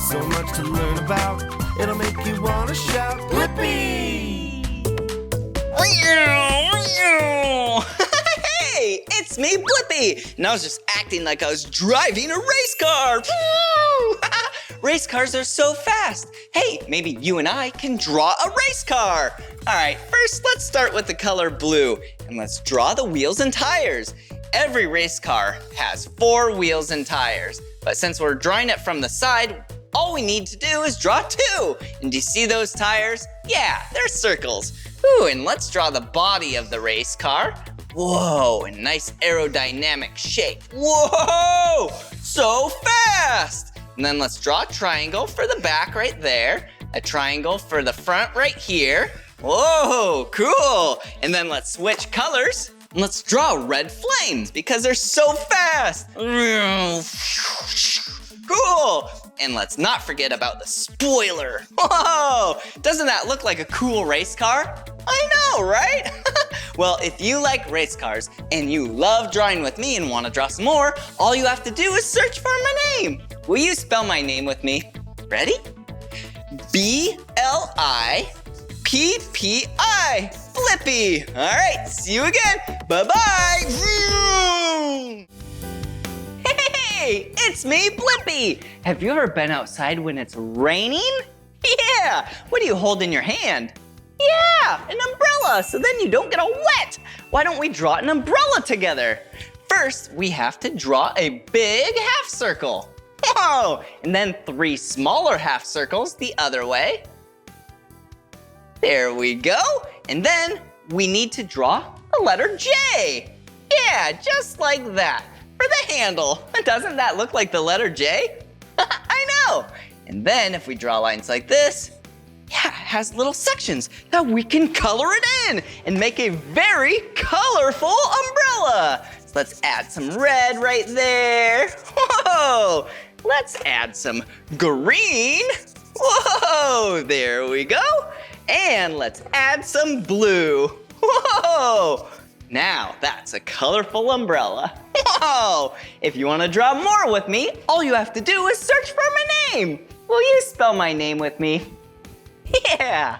so much to learn about. It'll make you want to shout, Blippi! Hey, it's me, Blippi! And I was just acting like I was driving a race car. Race cars are so fast. Hey, maybe you and I can draw a race car. All right, first let's start with the color blue. And let's draw the wheels and tires. Every race car has 4 wheels and tires. But since we're drawing it from the side, all we need to do is draw 2. And do you see those tires? Yeah, they're circles. Ooh, and let's draw the body of the race car. Whoa, a nice aerodynamic shape. Whoa, so fast. And then let's draw a triangle for the back right there. A triangle for the front right here. Whoa, cool. And then let's switch colors. And let's draw red flames because they're so fast. Cool. And let's not forget about the spoiler. Whoa, doesn't that look like a cool race car? I know, right? Well, if you like race cars and you love drawing with me and want to draw some more, all you have to do is search for my name. Will you spell my name with me? Ready? B-L-I-P-P-I. Blippi. All right, see you again. Bye-bye. Hey, it's me, Blippi. Have you ever been outside when it's raining? Yeah, what do you hold in your hand? Yeah, an umbrella, so then you don't get all wet. Why don't we draw an umbrella together? First, we have to draw a big half circle. Whoa, and then 3 smaller half circles the other way. There we go. And then we need to draw a letter J. Yeah, just like that. For the handle. Doesn't that look like the letter J? I know. And then if we draw lines like this, yeah, it has little sections that we can color it in and make a very colorful umbrella. So let's add some red right there. Whoa, let's add some green. Whoa, there we go. And let's add some blue. Whoa, now that's a colorful umbrella. Whoa, if you want to draw more with me, all you have to do is search for my name. Will you spell my name with me? Yeah,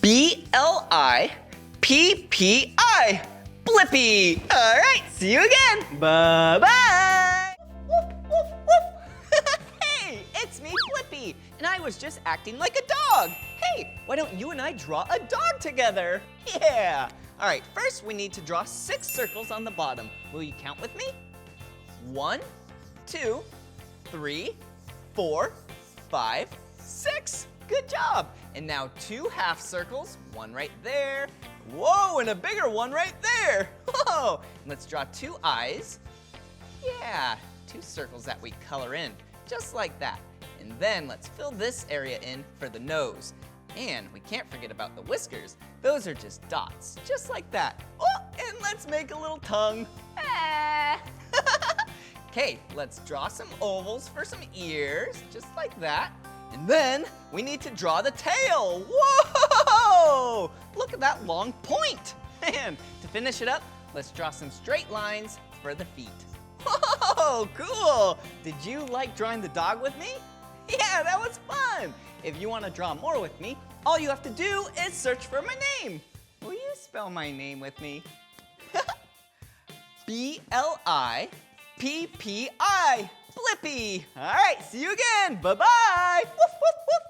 B-L-I-P-P-I, Blippi. All right, see you again. Bye-bye. Whoop, whoop, whoop. Hey, it's me, Blippi, and I was just acting like a dog. Hey, why don't you and I draw a dog together? Yeah. All right, first we need to draw 6 circles on the bottom. Will you count with me? 1, 2, 3, 4, 5, 6. Good job. And now 2 half circles, one right there. Whoa, and a bigger one right there. Whoa, and let's draw 2 eyes. Yeah, 2 circles that we color in, just like that. And then let's fill this area in for the nose. And we can't forget about the whiskers. Those are just dots, just like that. Oh, and let's make a little tongue. Okay, let's draw some ovals for some ears, just like that. And then we need to draw the tail. Whoa! Look at that long point. And to finish it up, let's draw some straight lines for the feet. Whoa, cool. Did you like drawing the dog with me? Yeah, that was fun. If you want to draw more with me, all you have to do is search for my name. Will you spell my name with me? B-L-I-P-P-I. Blippi. All right, see you again. Bye-bye. Woof, woof, woof.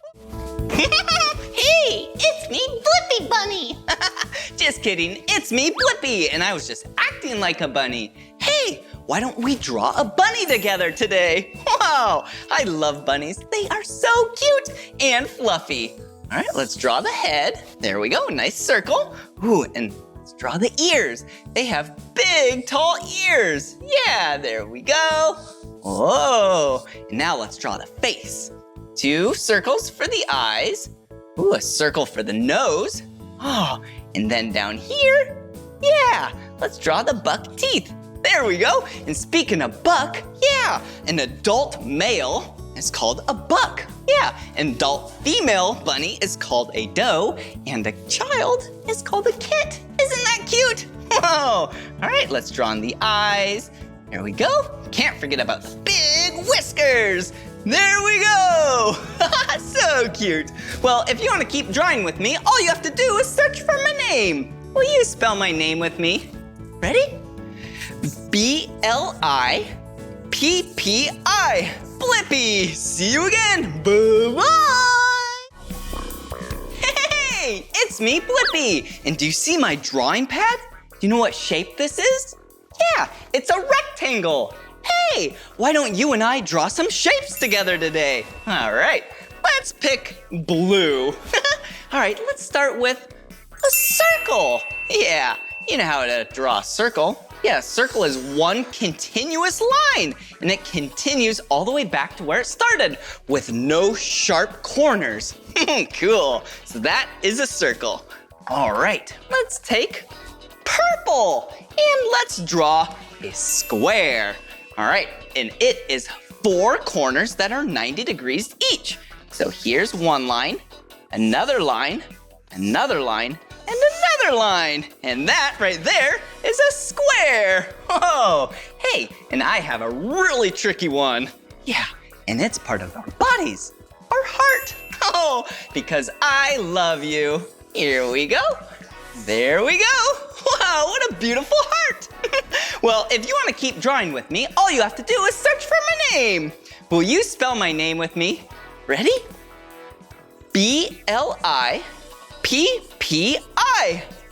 Hey, it's me, Blippi Bunny. Just kidding, it's me, Blippi, and I was just acting like a bunny. Hey, why don't we draw a bunny together today? Wow, I love bunnies. They are so cute and fluffy. All right, let's draw the head. There we go, nice circle. Ooh, and let's draw the ears. They have big, tall ears. Yeah, there we go. Whoa, and now let's draw the face. 2 circles for the eyes. Ooh, a circle for the nose. Oh, and then down here, yeah, let's draw the buck teeth. There we go. And speaking of buck, yeah, an adult male is called a buck. Yeah, an adult female bunny is called a doe, and a child is called a kit. Isn't that cute? Whoa. All right, let's draw on the eyes. There we go. Can't forget about the big whiskers. There we go. So cute. Well, if you want to keep drawing with me, all you have to do is search for my name. Will you spell my name with me? Ready? B-L-I-P-P-I. Blippi. See you again. Bye-bye. Hey, it's me, Blippi. And do you see my drawing pad? Do you know what shape this is? Yeah, it's a rectangle. Hey, why don't you and I draw some shapes together today? All right, let's pick blue. All right, let's start with a circle. Yeah, you know how to draw a circle. Yeah, a circle is one continuous line, and it continues all the way back to where it started with no sharp corners. Cool, so that is a circle. All right, let's take purple, and let's draw a square. All right, and it is 4 corners that are 90 degrees each. So here's one line, another line, another line, and another line. And that right there is a square. Whoa, hey, and I have a really tricky one. Yeah, and it's part of our bodies, our heart. Oh, because I love you. Here we go. There we go. Wow, what a beautiful heart. Well, if you want to keep drawing with me, all you have to do is search for my name. Will you spell my name with me? Ready? B-L-I-P-P-I.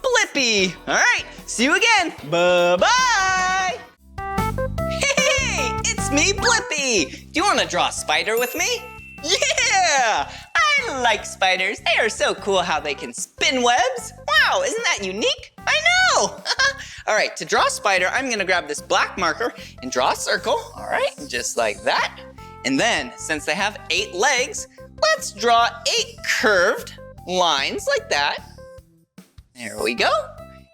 Blippi. All right, see you again. Bye-bye. Hey, it's me, Blippi. Do you want to draw a spider with me? Yeah, I like spiders. They are so cool how they can spin webs. Wow, isn't that unique? I know. All right, to draw a spider, I'm gonna grab this black marker and draw a circle. All right, just like that. And then, since they have 8 legs, let's draw 8 curved lines like that. There we go.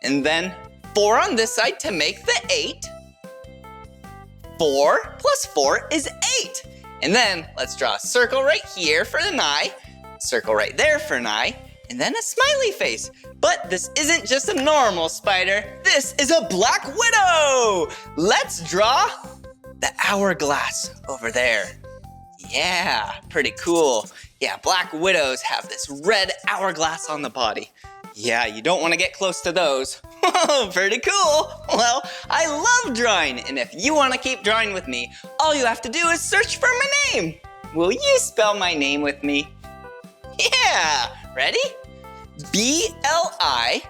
And then 4 on this side to make the 8. 4 plus 4 is 8. And then let's draw a circle right here for an eye, circle right there for an eye, and then a smiley face. But this isn't just a normal spider. This is a black widow. Let's draw the hourglass over there. Yeah, pretty cool. Yeah, black widows have this red hourglass on the body. Yeah, you don't want to get close to those. Pretty cool. Well, I love drawing, and if you want to keep drawing with me, all you have to do is search for my name. Will you spell my name with me? Yeah, ready? B-L-I-P-P-I.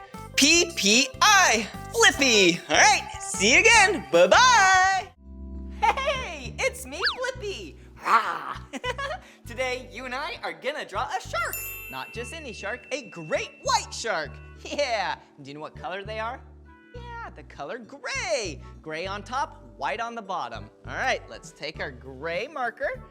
Blippi. All right, see you again. Bye-bye. Hey, it's me, Blippi. Rah. Today, you and I are gonna draw a shark. Not just any shark, a great white shark. Yeah, do you know what color they are? Yeah, the color gray. Gray on top, white on the bottom. All right, let's take our gray marker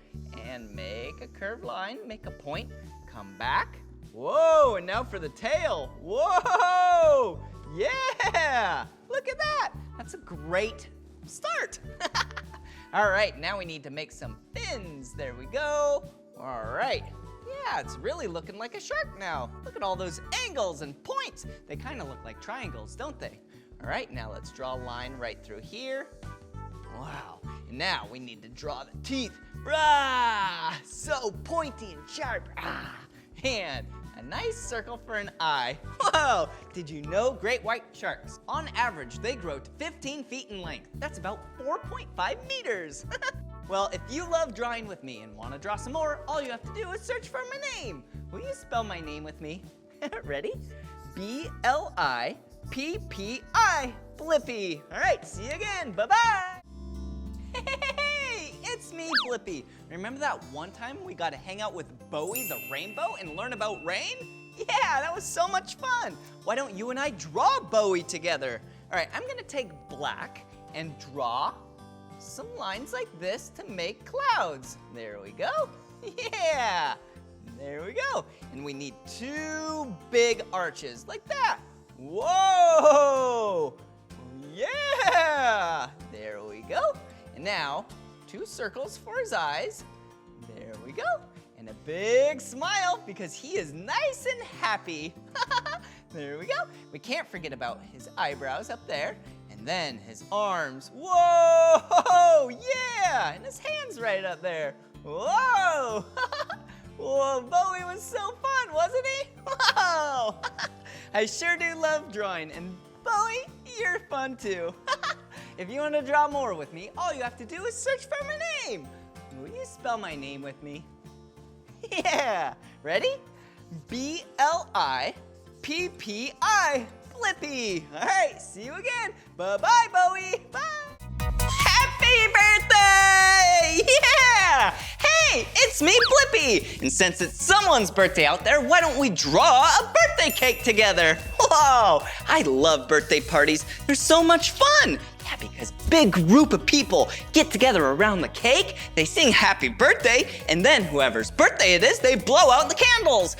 and make a curved line, make a point, come back. Whoa, and now for the tail. Whoa, yeah, look at that. That's a great start. All right, now we need to make some fins. There we go. All right. Yeah, it's really looking like a shark now. Look at all those angles and points. They kind of look like triangles, don't they? All right, now let's draw a line right through here. Wow, and now we need to draw the teeth. Rah! So pointy and sharp. Ah! And a nice circle for an eye. Whoa! Did you know great white sharks, on average, they grow to 15 feet in length. That's about 4.5 meters. Well, if you love drawing with me and want to draw some more, all you have to do is search for my name. Will you spell my name with me? Ready? B-L-I-P-P-I. Blippi. All right, see you again. Bye-bye. Hey, it's me, Blippi. Remember that one time we got to hang out with Bowie the rainbow and learn about rain? Yeah, that was so much fun. Why don't you and I draw Bowie together? All right, I'm going to take black and draw some lines like this to make clouds. There we go. Yeah, there we go. And we need 2 big arches like that. Whoa, yeah, there we go. And now 2 circles for his eyes. There we go. And a big smile because he is nice and happy. There we go. We can't forget about his eyebrows up there. And then his arms. Whoa, yeah. And his hands right up there. Whoa. Whoa, Whoa, Bowie was so fun, wasn't he? Whoa! I sure do love drawing, and Bowie, you're fun too. If you want to draw more with me, all you have to do is search for my name. Will you spell my name with me? Yeah, ready? B-L-I-P-P-I, Blippi. All right, see you again. Bye-bye, Bowie. Bye. Happy birthday! Yeah! Hey, it's me, Blippi. And since it's someone's birthday out there, why don't we draw a birthday cake together? Whoa, I love birthday parties. They're so much fun. Yeah, because big group of people get together around the cake, they sing happy birthday, and then whoever's birthday it is, they blow out the candles.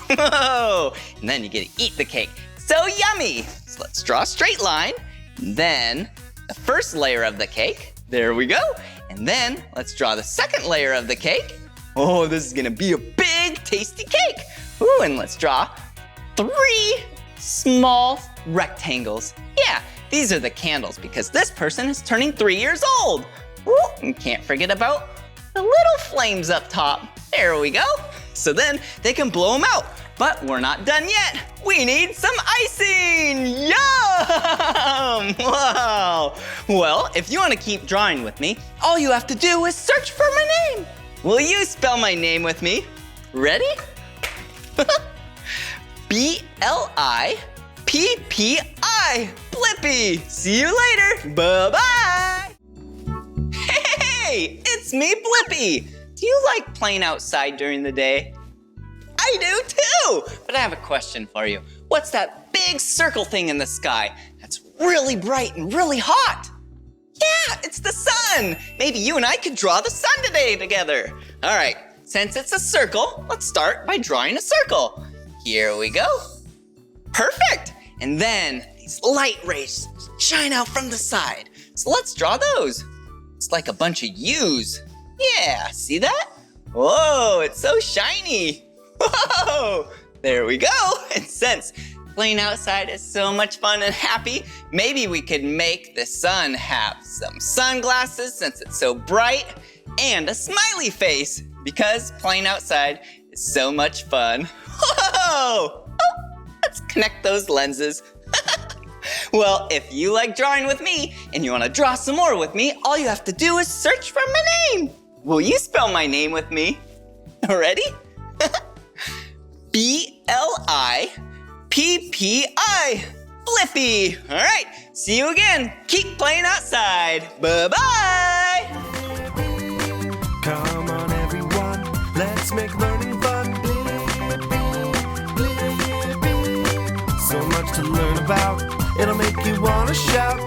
Whoa! And then you get to eat the cake. So yummy. So let's draw a straight line, and then the first layer of the cake. There we go. And then let's draw the second layer of the cake. Oh, this is gonna be a big, tasty cake. Ooh, and let's draw 3 small rectangles. Yeah, these are the candles because this person is turning 3 years old. Ooh, and can't forget about the little flames up top. There we go. So then they can blow them out. But we're not done yet. We need some icing. Yum! Wow. Well, if you want to keep drawing with me, all you have to do is search for my name. Will you spell my name with me? Ready? B-L-I-P-P-I, Blippi. See you later. Bye-bye. Hey, it's me, Blippi. Do you like playing outside during the day? I do too! But I have a question for you. What's that big circle thing in the sky that's really bright and really hot? Yeah, it's the sun! Maybe you and I could draw the sun today together. All right, since it's a circle, let's start by drawing a circle. Here we go. Perfect! And then these light rays shine out from the side. So let's draw those. It's like a bunch of U's. Yeah, see that? Whoa, it's so shiny. Whoa! There we go. And since playing outside is so much fun and happy, maybe we could make the sun have some sunglasses since it's so bright and a smiley face because playing outside is so much fun. Whoa! Oh, let's connect those lenses. Well, if you like drawing with me and you want to draw some more with me, all you have to do is search for my name. Will you spell my name with me? Ready? B-L-I-P-P-I, Blippi. All right, see you again. Keep playing outside. Bye-bye. Come on, everyone, let's make learning fun. Blippi. So much to learn about, it'll make you want to shout.